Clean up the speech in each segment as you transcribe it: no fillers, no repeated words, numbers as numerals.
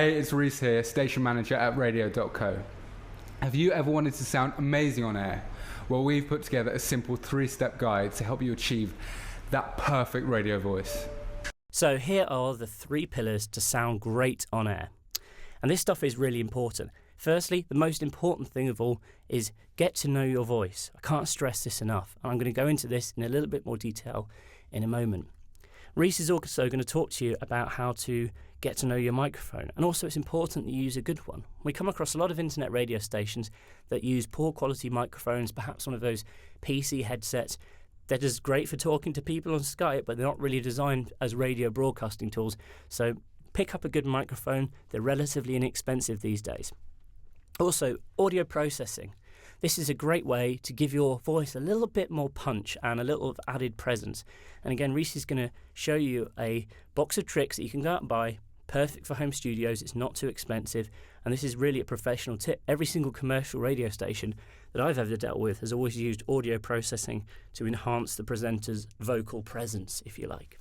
Hey, it's Reese here, station manager at Radio.co. Have you ever wanted to sound amazing on air? Well, we've put together a simple 3-step guide to help you achieve that perfect radio voice. So here are the 3 pillars to sound great on air. And this stuff is really important. Firstly, the most important thing of all is get to know your voice. I can't stress this enough, and I'm going to go into this in a little bit more detail in a moment. Reese is also going to talk to you about how to get to know your microphone, and also it's important that you use a good one. We come across a lot of internet radio stations that use poor quality microphones, perhaps one of those PC headsets. They're just great for talking to people on Skype, but they're not really designed as radio broadcasting tools. So pick up a good microphone. They're relatively inexpensive these days. Also, audio processing. This is a great way to give your voice a little bit more punch and a little of added presence. And again, Reese is going to show you a box of tricks that you can go out and buy. Perfect for home studios. It's not too expensive. And this is really a professional tip. Every single commercial radio station that I've ever dealt with has always used audio processing to enhance the presenter's vocal presence, if you like.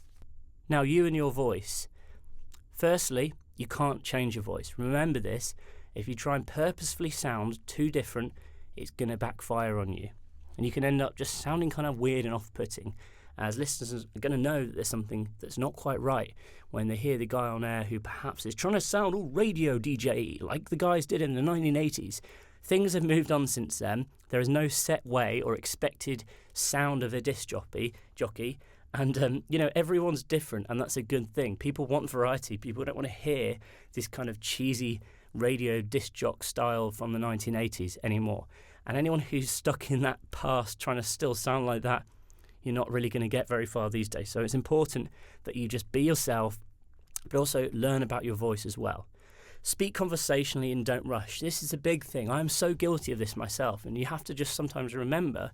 Now, you and your voice. Firstly, you can't change your voice. Remember this. If you try and purposefully sound too different, it's going to backfire on you. And you can end up just sounding kind of weird and off-putting, as listeners are going to know that there's something that's not quite right when they hear the guy on air who perhaps is trying to sound all radio DJ like the guys did in the 1980s. Things have moved on since then. There is no set way or expected sound of a disc jockey. And, everyone's different, and that's a good thing. People want variety. People don't want to hear this kind of cheesy radio disc jock style from the 1980s anymore. And anyone who's stuck in that past trying to still sound like that, you're not really going to get very far these days. So it's important that you just be yourself, but also learn about your voice as well. Speak conversationally and don't rush. This is a big thing. I'm so guilty of this myself, and you have to just sometimes remember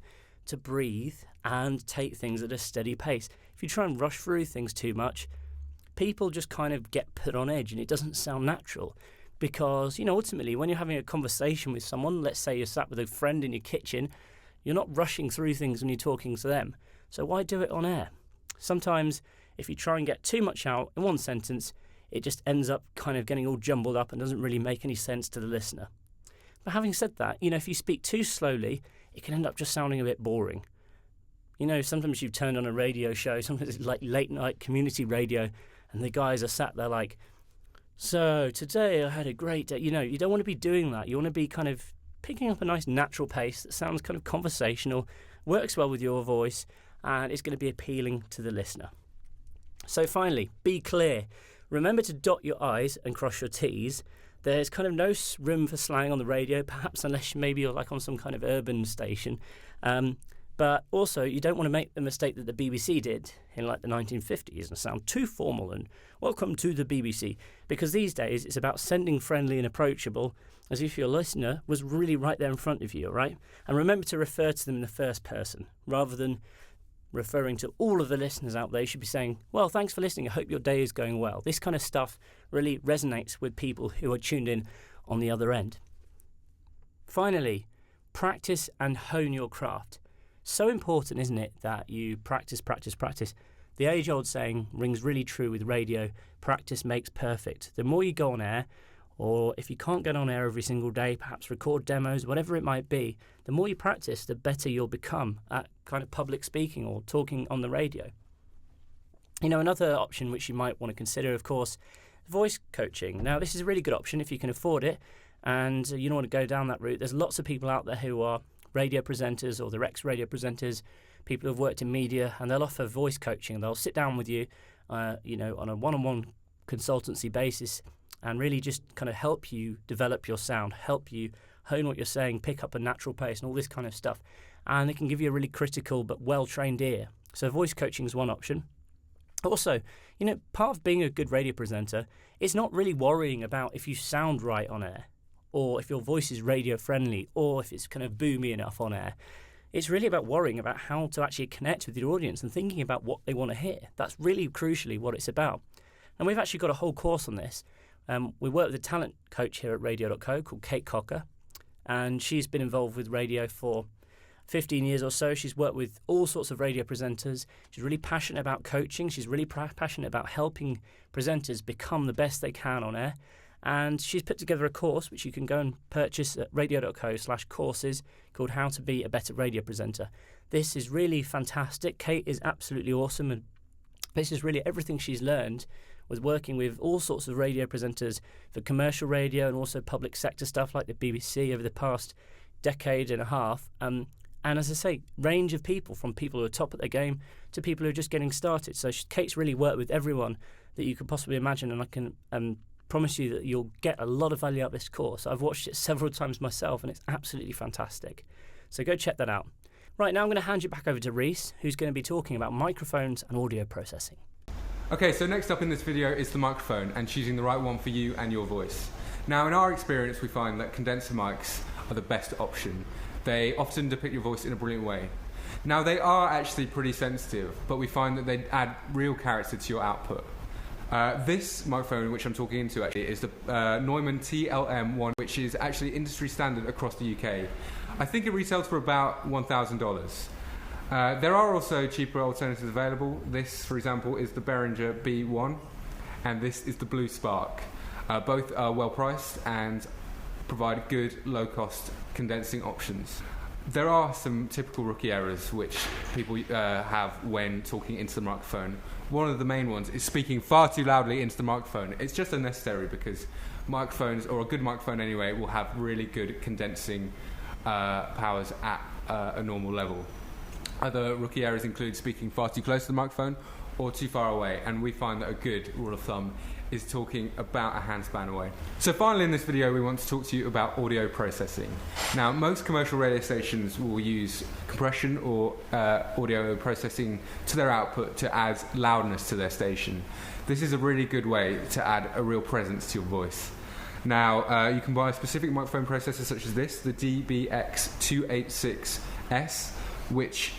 to breathe and take things at a steady pace. If you try and rush through things too much, people just kind of get put on edge and it doesn't sound natural. Because, ultimately, when you're having a conversation with someone, let's say you're sat with a friend in your kitchen, you're not rushing through things when you're talking to them. So why do it on air? Sometimes, if you try and get too much out in one sentence, it just ends up kind of getting all jumbled up and doesn't really make any sense to the listener. But having said that, if you speak too slowly, it can end up just sounding a bit boring. Sometimes you've turned on a radio show, sometimes it's like late night community radio, and the guys are sat there like, so today I had a great day. You don't want to be doing that. You want to be kind of picking up a nice natural pace that sounds kind of conversational, works well with your voice, and it's going to be appealing to the listener. So finally, be clear. Remember to dot your I's and cross your T's. There's kind of no room for slang on the radio, perhaps unless maybe you're like on some kind of urban station. But also, you don't want to make the mistake that the BBC did in like the 1950s and sound too formal and welcome to the BBC. Because these days, it's about sending friendly and approachable as if your listener was really right there in front of you, all right? And remember to refer to them in the first person rather than referring to all of the listeners out there. You should be saying, well, thanks for listening. I hope your day is going well. This kind of stuff really resonates with people who are tuned in on the other end. Finally, practice and hone your craft. So important, isn't it, that you practice. The age-old saying rings really true with radio: practice makes perfect. The more you go on air, or if you can't get on air every single day, perhaps record demos, whatever it might be, the more you practice, the better you'll become at kind of public speaking or talking on the radio. Another option which you might want to consider, of course, voice coaching. Now, this is a really good option if you can afford it, and you don't want to go down that route. There's lots of people out there who are radio presenters or they're ex-radio presenters, people who've worked in media, and they'll offer voice coaching. They'll sit down with you, on a one-on-one consultancy basis and really just kind of help you develop your sound, help you hone what you're saying, pick up a natural pace and all this kind of stuff. And it can give you a really critical but well-trained ear. So voice coaching is one option. Also, part of being a good radio presenter is not really worrying about if you sound right on air, or if your voice is radio friendly, or if it's kind of boomy enough on air. It's really about worrying about how to actually connect with your audience and thinking about what they want to hear. That's really crucially what it's about. And we've actually got a whole course on this. We work with a talent coach here at Radio.co called Kate Cocker, and she's been involved with radio for 15 years or so. She's worked with all sorts of radio presenters. She's really passionate about coaching. She's really passionate about helping presenters become the best they can on air. And she's put together a course which you can go and purchase at Radio.co/courses called How to Be a Better Radio Presenter. This is really fantastic. Kate is absolutely awesome, and this is really everything she's learned with working with all sorts of radio presenters for commercial radio and also public sector stuff like the BBC over the past decade and a half. And as I say, range of people, from people who are top at their game to people who are just getting started. So Kate's really worked with everyone that you could possibly imagine, and I can promise you that you'll get a lot of value out of this course. I've watched it several times myself, and it's absolutely fantastic. So go check that out. Right, now I'm going to hand you back over to Reese, who's going to be talking about microphones and audio processing. Okay, so next up in this video is the microphone and choosing the right one for you and your voice. Now, in our experience, we find that condenser mics are the best option. They often depict your voice in a brilliant way. Now, they are actually pretty sensitive, but we find that they add real character to your output. This microphone, which I'm talking into actually, is the Neumann TLM one, which is actually industry standard across the UK. I think it retails for about $1,000. There are also cheaper alternatives available. This, for example, is the Behringer B-1, and this is the Blue Spark. Both are well priced and provide good, low-cost condensing options. There are some typical rookie errors which people have when talking into the microphone. One of the main ones is speaking far too loudly into the microphone. It's just unnecessary because microphones, or a good microphone anyway, will have really good condensing powers at a normal level. Other rookie errors include speaking far too close to the microphone or too far away, and we find that a good rule of thumb is talking about a handspan away. So finally in this video we want to talk to you about audio processing. Now, most commercial radio stations will use compression or audio processing to their output to add loudness to their station. This is a really good way to add a real presence to your voice. Now, you can buy a specific microphone processor such as this, the DBX286S, which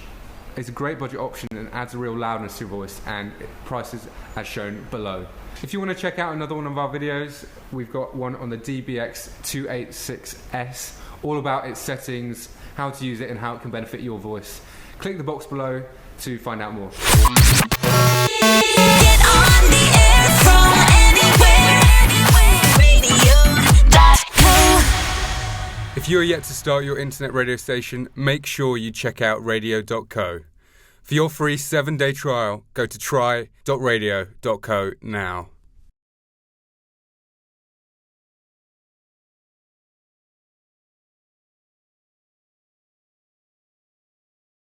is a great budget option and adds a real loudness to your voice, and prices as shown below. If you want to check out another one of our videos, we've got one on the DBX286S, all about its settings, how to use it and how it can benefit your voice. Click the box below to find out more. Get on the air from anywhere, Radio.co. If you are yet to start your internet radio station, make sure you check out Radio.co. For your free 7-day trial, go to try.radio.co now.